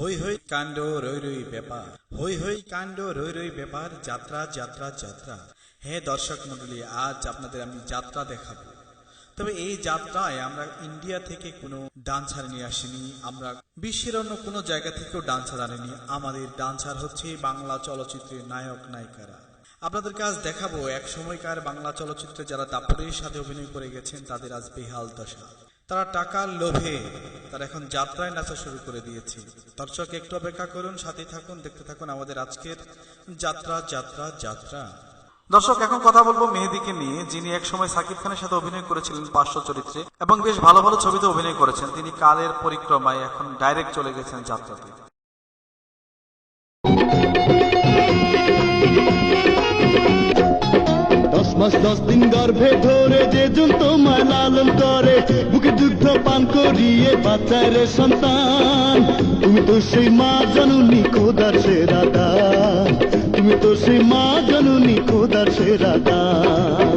হই হই কাণ্ড রই রই ব্যাপার, হই হই কাণ্ড রই রই ব্যাপার, যাত্রা যাত্রা যাত্রা। হ্যাঁ দর্শক মণ্ডলী, আজ আপনাদের আমি যাত্রা দেখাবো। তবে এই যাত্রায় আমরা ইন্ডিয়া থেকে কোনো ডান্সার নিয়ে আসিনি, আমরা বিশ্বের অন্য কোনো জায়গা থেকেও ডান্সার আনিনি। আমাদের ডান্সার হচ্ছে বাংলা চলচ্চিত্রের নায়ক নায়িকারা। আপনাদেরকে আজ দেখাবো এক সময়কার বাংলা চলচ্চিত্রে যারা দাপটের সাথে অভিনয় করে গেছেন তাদের আজ বেহাল দশা। তারা টাকার লোভে তারা এখন যাত্রায় নাচা শুরু করে দিয়েছে। দর্শক একটু অপেক্ষা করুন, সাথে থাকুন, দেখতে থাকুন আমাদের আজকের যাত্রা যাত্রা যাত্রা। দর্শক এখন কথা বলবো মেহেদীকে নিয়ে, যিনি একসময় সাকিব খানের সাথে অভিনয় করেছিলেন পার্শ্ব চরিত্রে এবং বেশ ভালো ভালো ছবিতে অভিনয় করেছেন। তিনি কালের পরিক্রমায় এখন ডাইরেক্ট চলে গেছেন যাত্রাতে। 10 মাস 10 দিন গর্ভে ধরে যে জন তোমায় লালন করে, বুকে দুগ্ধ পান করিয়ে বাচ্চায় রে সন্তান। তুমি তো সেই মা জননী খোদার সেরা দান, তুমি তো সেই মা জননী খোদার সেরা দান।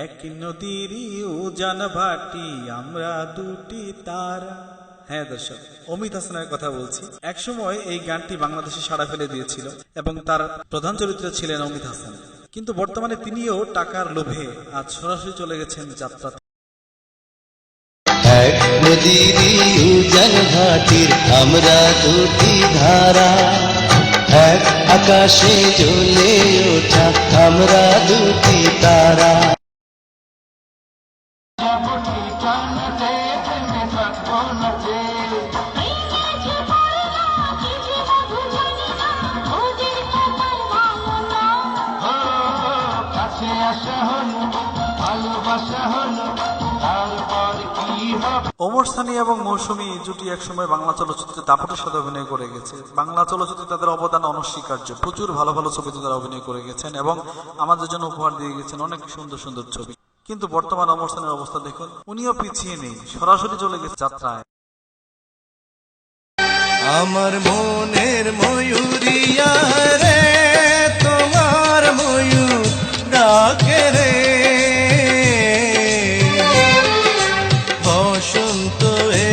এক নদীর উজান ভাটি আমরা দুটি তারা। হ্যাঁ দর্শক, অমিত হাসানের কথা বলছি। একসময় এই গানটি বাংলাদেশে সাড়া ফেলে দিয়েছিল এবং তার প্রধান চরিত্রে ছিলেন অমিত হাসান। কিন্তু বর্তমানে তিনিও টাকার লোভে আজ সরাসরি চলে গেছেন যাত্রাতে। এক নদীর উজান ভাটির আমরা দুটি ধারা, এক আকাশে জ্বলে ওঠা আমরা দুটি তারা। ওমর সানি এবং মৌসুমী জুটি একসময় বাংলা চলচ্চিত্রে দাপটের সাথে অভিনয় করে গেছে। বাংলা চলচ্চিত্রে তাদের অবদান অনস্বীকার্য। প্রচুর ভালো ভালো ছবিতে তারা অভিনয় করে গেছেন এবং আমাদের জন্য উপহার দিয়ে গেছেন অনেক সুন্দর সুন্দর ছবি। কিন্তু বর্তমান ওমর সানির অবস্থা দেখুন, উনিও পিছিয়ে নেই, সরাসরি চলে গেছে যাত্রায়। আমার মনের ময়ূরিয়া রে, তোমার ময়ূর ডাকে রে, বসন্ত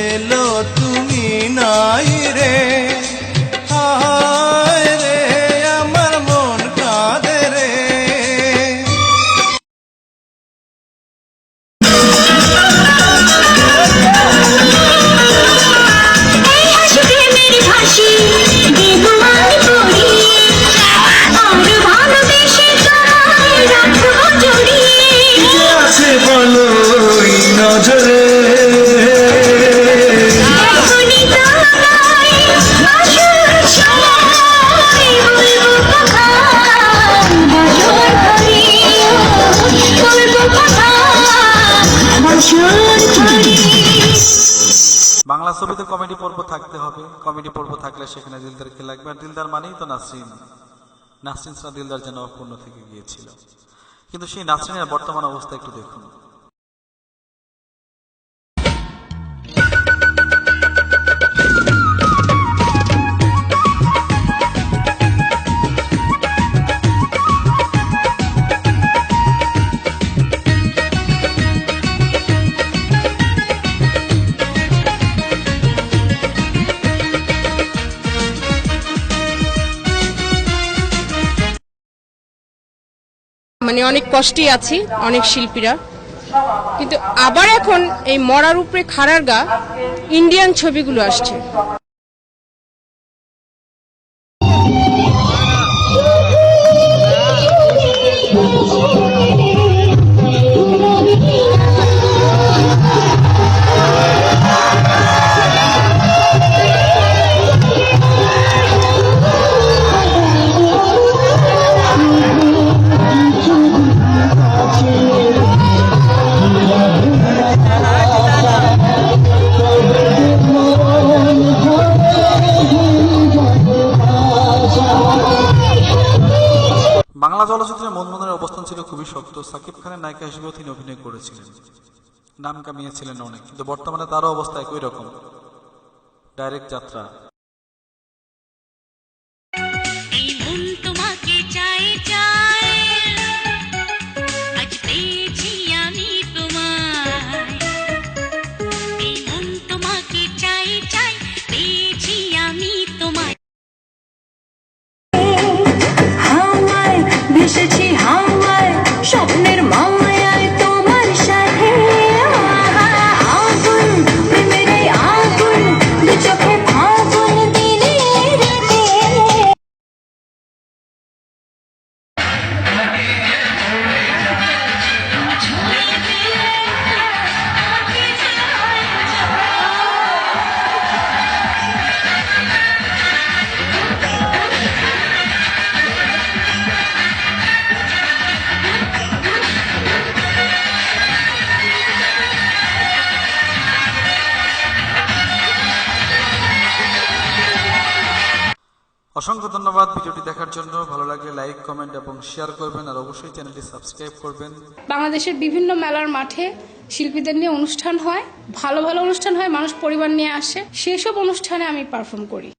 এলো তুমি নাই রে, হায় রে আমার মন কাঁদে রে। বলো নজরে বাংলা ছবিতে কমেডি পর্ব থাকতে হবে। কমেডি পর্ব থাকলে সেখানে দিলদারকে লাগবে, আর দিলদার মানেই তো নাসরিন। নাসরিন ছাড়া দিলদার যেন অপূর্ণ থেকে গিয়েছিল। কিন্তু সেই নাসরিনের বর্তমান অবস্থা একটু দেখুন। মানে অনেক কষ্টে আছি অনেক শিল্পীরা, কিন্তু আবার এখন এই মরার উপরে খাড়ার গা ইন্ডিয়ান ছবিগুলো আসছে। শাকিব খানের নায়িকা হিসেবেও তিনি অভিনয় করেছিলেন, নাম কামিয়েছিলেন অনেক, কিন্তু বর্তমানে তারও অবস্থা একই রকম, ডাইরেক্ট যাত্রা। এই মন তোমাকে চায় চায়, আজ পেয়েছি আমি তোমায়। এই মন তোমাকে চায় চায়, পেয়েছি আমি তোমায়। হাওয়ায় ভেসেছি হাওয়ায়, স্বপ্নের মায়ায় তোমার সাথে। আগুন প্রেমের এই আগুন, দু চোখে ফাগুন দিনে রাতে। অসংখ্য ধন্যবাদ ভিডিওটি দেখার জন্য। ভালো লাগলে লাইক, কমেন্ট এবং শেয়ার করবেন, আর অবশ্যই চ্যানেলটি সাবস্ক্রাইব করবেন। বাংলাদেশের বিভিন্ন মেলার মাঠে শিল্পীদের নিয়ে অনুষ্ঠান হয়, ভালো ভালো অনুষ্ঠান হয়, মানুষ পরিবার নিয়ে আসে, সেসব অনুষ্ঠানে আমি পারফর্ম করি।